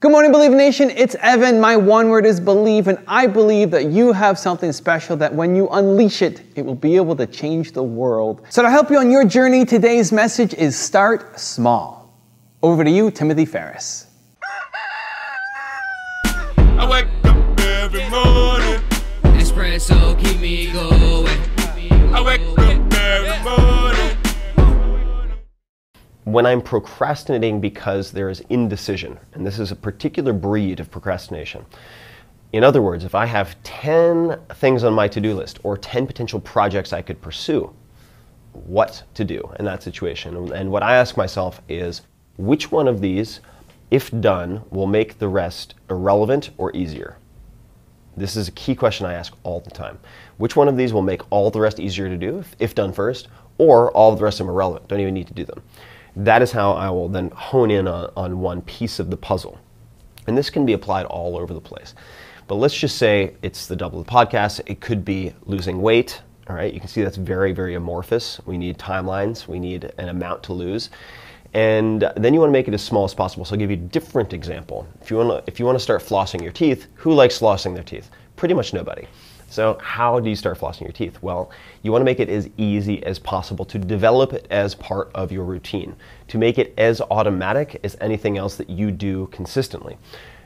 Good morning, Believe Nation. It's Evan. My one word is believe, and I believe that you have something special that when you unleash it, it will be able to change the world. So to help you on your journey, today's message is start small. Over to you, Tim Ferris. I wake up every morning. Entspresso keep me going. I wake up every morning. When I'm procrastinating because there is indecision, and this is a particular breed of procrastination. In other words, if I have 10 things on my to-do list or 10 potential projects I could pursue, what to do in that situation? And what I ask myself is, which one of these, if done, will make the rest irrelevant or easier? This is a key question I ask all the time. Which one of these will make all the rest easier to do, if done first, or all of the rest of them irrelevant, don't even need to do them? That is how I will then hone in on one piece of the puzzle. And this can be applied all over the place. But let's just say it's the double the podcast. It could be losing weight. All right, you can see that's very, very amorphous. We need timelines. We need an amount to lose. And then you want to make it as small as possible. So I'll give you a different example. If you want to start flossing your teeth, who likes flossing their teeth? Pretty much nobody. So how do you start flossing your teeth? Well, you want to make it as easy as possible, to develop it as part of your routine, to make it as automatic as anything else that you do consistently.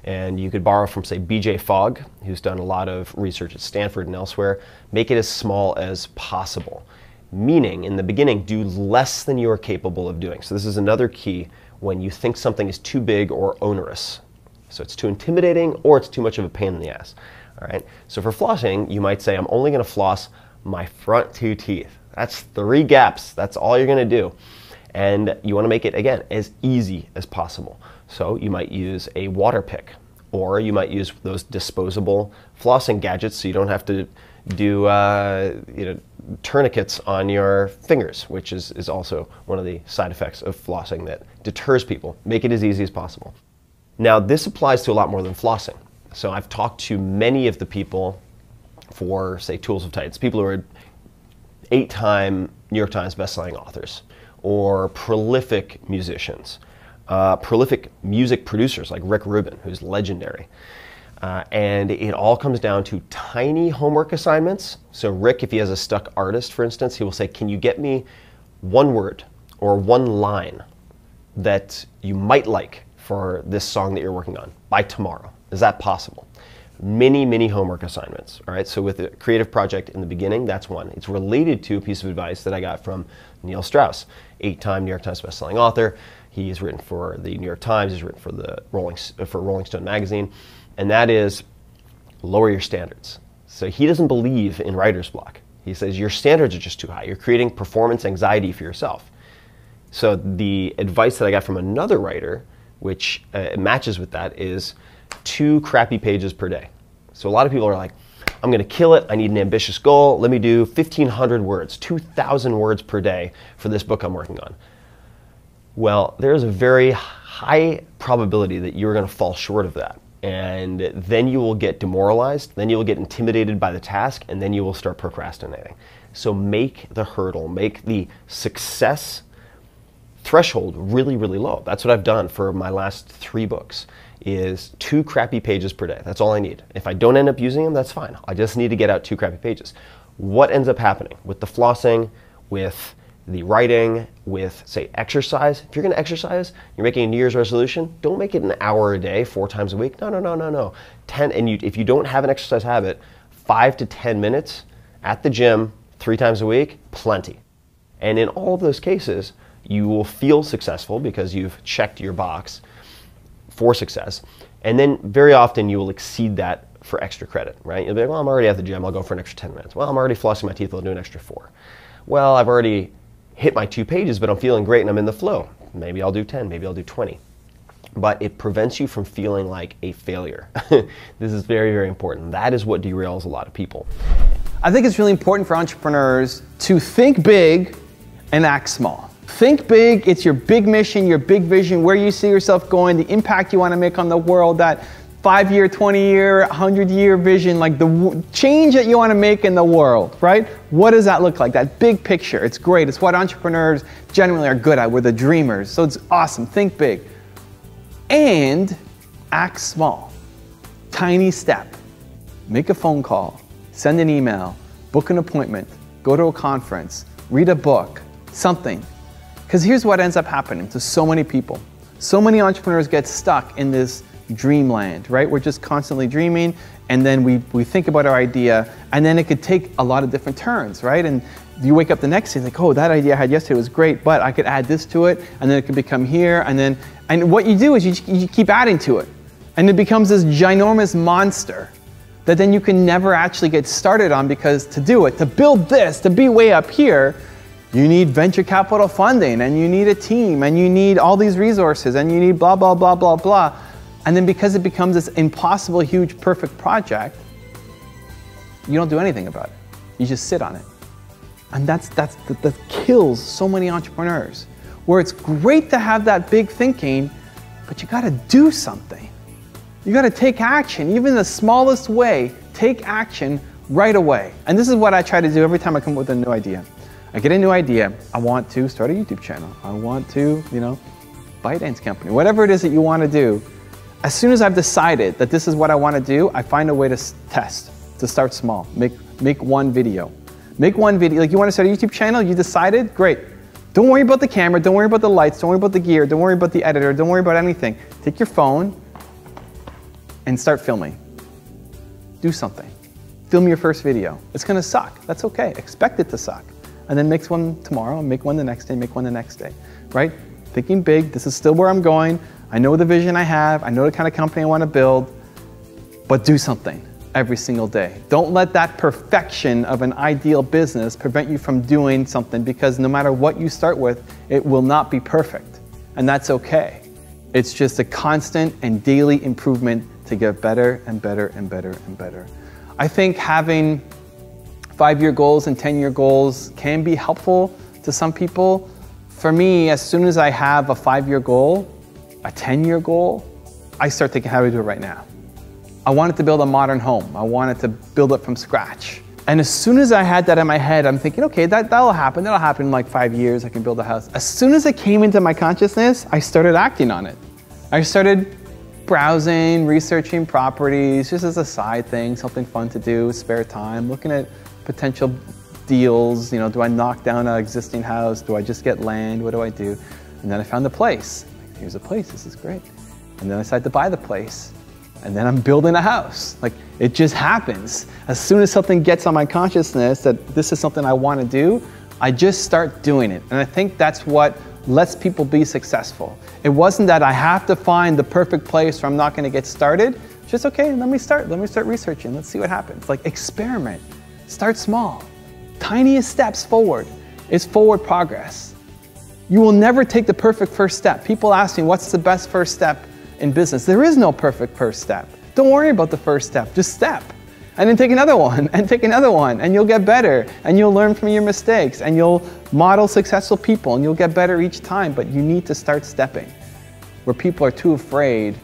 And you could borrow from, say, BJ Fogg, who's done a lot of research at Stanford and elsewhere. Make it as small as possible. Meaning, in the beginning, do less than you are capable of doing. So this is another key when you think something is too big or onerous. So it's too intimidating or it's too much of a pain in the ass. All right. So for flossing, you might say, I'm only going to floss my front 2 teeth. That's 3 gaps. That's all you're going to do. And you want to make it, again, as easy as possible. So you might use a water pick, or you might use those disposable flossing gadgets so you don't have to do tourniquets on your fingers, which is also one of the side effects of flossing that deters people. Make it as easy as possible. Now, this applies to a lot more than flossing. So I've talked to many of the people for, say, Tools of Titans, people who are 8-time New York Times bestselling authors, or prolific musicians, prolific music producers like Rick Rubin, who's legendary. And it all comes down to tiny homework assignments. So Rick, if he has a stuck artist, for instance, he will say, can you get me one word or one line that you might like for this song that you're working on by tomorrow? Is that possible? Many, many homework assignments. All right, so with a creative project in the beginning, that's one. It's related to a piece of advice that I got from Neil Strauss, 8-time New York Times bestselling author. He has written for the New York Times. He's written for Rolling Stone magazine, and that is lower your standards. So he doesn't believe in writer's block. He says your standards are just too high. You're creating performance anxiety for yourself. So the advice that I got from another writer, which matches with that, is 2 crappy pages per day. So a lot of people are like, I'm going to kill it. I need an ambitious goal. Let me do 1,500 words, 2,000 words per day for this book I'm working on. Well, there's a very high probability that you're going to fall short of that. And then you will get demoralized, then you will get intimidated by the task, and then you will start procrastinating. So make the hurdle, make the success threshold really, really low. That's what I've done for my last 3 books, is 2 crappy pages per day. That's all I need. If I don't end up using them, that's fine. I just need to get out 2 crappy pages. What ends up happening with the flossing, with the writing, with, say, exercise? If you're going to exercise, you're making a New Year's resolution, don't make it an hour a day, 4 times a week. No. 10, and if you don't have an exercise habit, 5 to 10 minutes at the gym 3 times a week, plenty. And in all of those cases, you will feel successful because you've checked your box for success. And then very often you will exceed that for extra credit, right? You'll be like, well, I'm already at the gym, I'll go for an extra 10 minutes. Well, I'm already flossing my teeth, I'll do an extra 4. Well, I've already hit my 2 pages, but I'm feeling great and I'm in the flow. Maybe I'll do 10, maybe I'll do 20. But it prevents you from feeling like a failure. This is very, very important. That is what derails a lot of people. I think it's really important for entrepreneurs to think big and act small. Think big, it's your big mission, your big vision, where you see yourself going, the impact you want to make on the world, that 5-year, 20-year, 100-year vision, like the change that you want to make in the world, right? What does that look like? That big picture, it's great. It's what entrepreneurs generally are good at. We're the dreamers, so it's awesome. Think big. And Act small. Tiny step. Make a phone call, send an email, book an appointment, go to a conference, read a book, something. Because here's what ends up happening to so many people. So many entrepreneurs get stuck in this dreamland, right? We're just constantly dreaming, and then we think about our idea, and then it could take a lot of different turns, right? And you wake up the next day, like, oh, that idea I had yesterday was great, but I could add this to it, and then it could become here, and what you do is you keep adding to it, and it becomes this ginormous monster that then you can never actually get started on, because to do it, to build this, to be way up here, you need venture capital funding, and you need a team, and you need all these resources, and you need blah, blah, blah, blah, blah. And then because it becomes this impossible, huge, perfect project, you don't do anything about it. You just sit on it. And that kills so many entrepreneurs, where it's great to have that big thinking, but you gotta do something. You gotta take action, even the smallest way, take action right away. And this is what I try to do every time I come up with a new idea. I get a new idea. I want to start a YouTube channel. I want to, buy a dance company. Whatever it is that you want to do, as soon as I've decided that this is what I want to do, I find a way to test, to start small. Make one video. Make one video. Like, you want to start a YouTube channel, you decided, great. Don't worry about the camera, don't worry about the lights, don't worry about the gear, don't worry about the editor, don't worry about anything. Take your phone and start filming. Do something. Film your first video. It's going to suck. That's okay. Expect it to suck. And then make one tomorrow, make one the next day, make one the next day, right? Thinking big, this is still where I'm going. I know the vision I have, I know the kind of company I want to build, but do something every single day. Don't let that perfection of an ideal business prevent you from doing something, because no matter what you start with, it will not be perfect, and that's okay. It's just a constant and daily improvement to get better and better and better and better. I think having 5-year goals and 10-year goals can be helpful to some people. For me, as soon as I have a 5-year goal, a 10-year goal, I start thinking, how do we do it right now? I wanted to build a modern home. I wanted to build it from scratch. And as soon as I had that in my head, I'm thinking, okay, that'll happen. That'll happen in like 5 years. I can build a house. As soon as it came into my consciousness, I started acting on it. I started browsing, researching properties, just as a side thing, something fun to do, spare time, looking at potential deals. Do I knock down an existing house? Do I just get land? What do I do? And then I found the place. Here's a place, this is great. And then I decided to buy the place. And then I'm building a house. Like, it just happens. As soon as something gets on my consciousness that this is something I want to do, I just start doing it. And I think that's what lets people be successful. It wasn't that I have to find the perfect place or I'm not going to get started. It's just, okay, let me start researching. Let's see what happens. Like, experiment. Start small. Tiniest steps forward is forward progress. You will never take the perfect first step. People ask me, what's the best first step in business? There is no perfect first step. Don't worry about the first step, just step. And then take another one, and take another one, and you'll get better, and you'll learn from your mistakes, and you'll model successful people, and you'll get better each time, but you need to start stepping. Where people are too afraid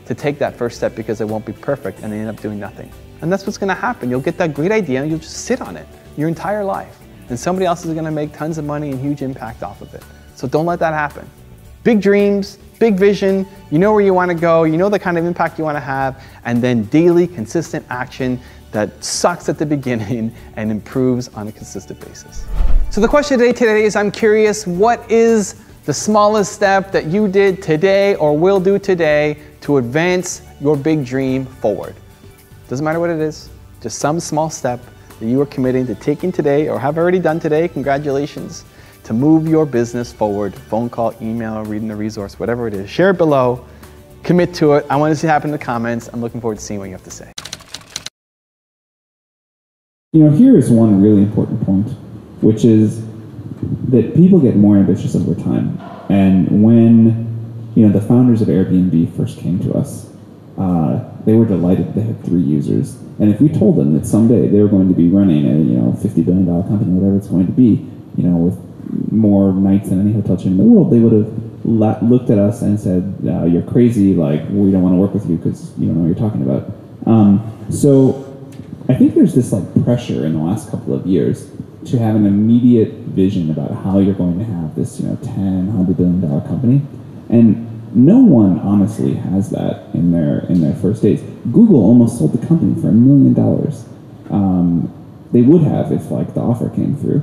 to take that first step because it won't be perfect, and they end up doing nothing. And that's what's gonna happen. You'll get that great idea, and you'll just sit on it your entire life. And somebody else is gonna make tons of money and huge impact off of it. So don't let that happen. Big dreams, big vision, you know where you want to go, you know the kind of impact you want to have, and then daily, consistent action that sucks at the beginning and improves on a consistent basis. So the question today is, I'm curious, what is the smallest step that you did today or will do today to advance your big dream forward? Doesn't matter what it is, just some small step that you are committing to taking today or have already done today, congratulations, to move your business forward. Phone call, email, reading a resource, whatever it is. Share it below, commit to it. I want to see it happen in the comments. I'm looking forward to seeing what you have to say. Here is one really important point, which is that people get more ambitious over time. And when, the founders of Airbnb first came to us, they were delighted they had 3 users. And if we told them that someday they were going to be running a, $50 billion company, whatever it's going to be, with more nights than any hotel chain in the world, they would have looked at us and said, you're crazy, like, we don't want to work with you because you don't know what you're talking about. So I think there's this pressure in the last couple of years to have an immediate vision about how you're going to have this, $10, $100 billion company. And No one honestly has that in their first days. Google almost sold the company for $1 million. They would have if like the offer came through.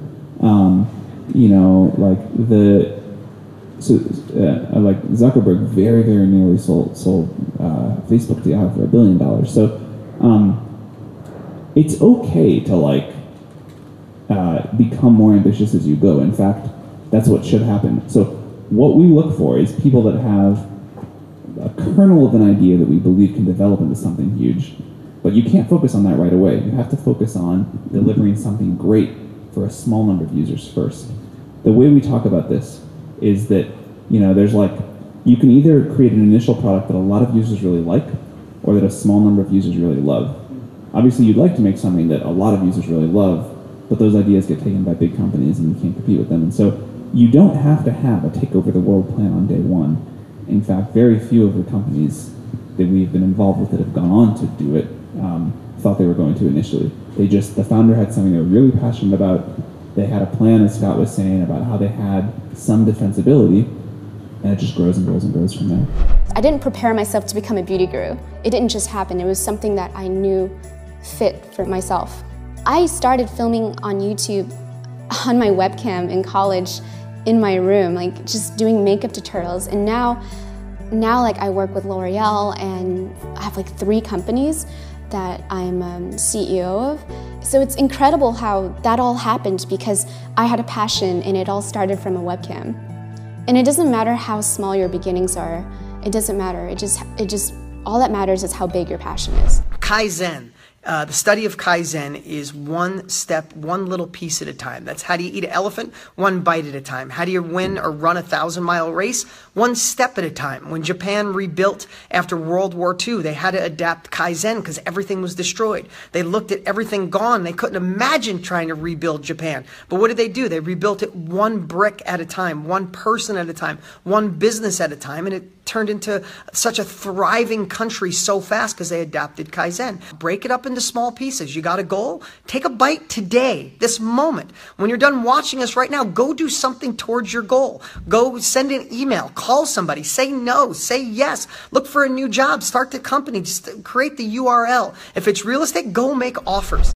Like Zuckerberg very nearly sold Facebook to Yahoo for $1 billion. So it's okay to like become more ambitious as you go. In fact, that's what should happen. So what we look for is people that have a kernel of an idea that we believe can develop into something huge. But you can't focus on that right away. You have to focus on delivering something great for a small number of users first. The way we talk about this is that, there's like, you can either create an initial product that a lot of users really like, or that a small number of users really love. Obviously, you'd like to make something that a lot of users really love, but those ideas get taken by big companies and you can't compete with them. And so you don't have to have a take over the world plan on day one. In fact, very few of the companies that we've been involved with that have gone on to do it thought they were going to initially. The founder had something they were really passionate about. They had a plan, as Scott was saying, about how they had some defensibility, and it just grows and grows and grows from there. I didn't prepare myself to become a beauty guru. It didn't just happen. It was something that I knew fit for myself. I started filming on YouTube on my webcam in college in my room, like just doing makeup tutorials. And now like I work with L'Oreal and I have like 3 companies that I'm CEO of. So it's incredible how that all happened because I had a passion and it all started from a webcam. And it doesn't matter how small your beginnings are. It doesn't matter. It just all that matters is how big your passion is. Kaizen. The study of Kaizen is one step, one little piece at a time. That's how do you eat an elephant? One bite at a time. How do you win or run a 1,000-mile race? One step at a time. When Japan rebuilt after World War II, they had to adapt Kaizen because everything was destroyed. They looked at everything gone. They couldn't imagine trying to rebuild Japan. But what did they do? They rebuilt it one brick at a time, one person at a time, one business at a time, and it turned into such a thriving country so fast because they adapted Kaizen. Break it up into small pieces. You got a goal? Take a bite today, this moment. When you're done watching us right now, go do something towards your goal. Go send an email, call somebody, say no, say yes, look for a new job, start the company, just create the URL. If it's real estate, go make offers.